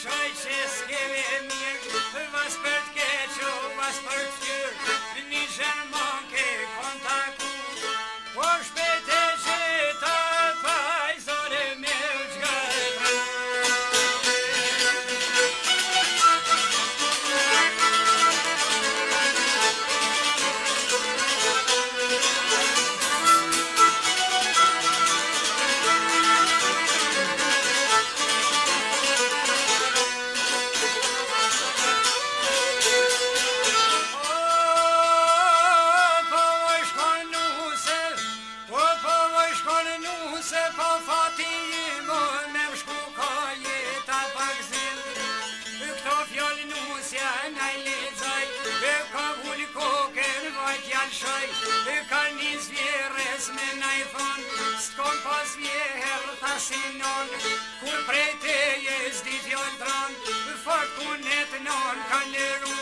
shoj që s'keve mirë, vas për t'keqo, vas për t'fyr, një zhermon ke kontaku, po shpete që ta pajzore me u gjgajta. Se po fati më me më shku ka jeta pak zil, këto fjallë nusja na i lezaj, ka vulli kokën vajt janë shaj, ka një zvjeres me na i thon, s'kon pas vjeher thasinon, kur prej te jes di fjallë dron, fort kunet non ka lëru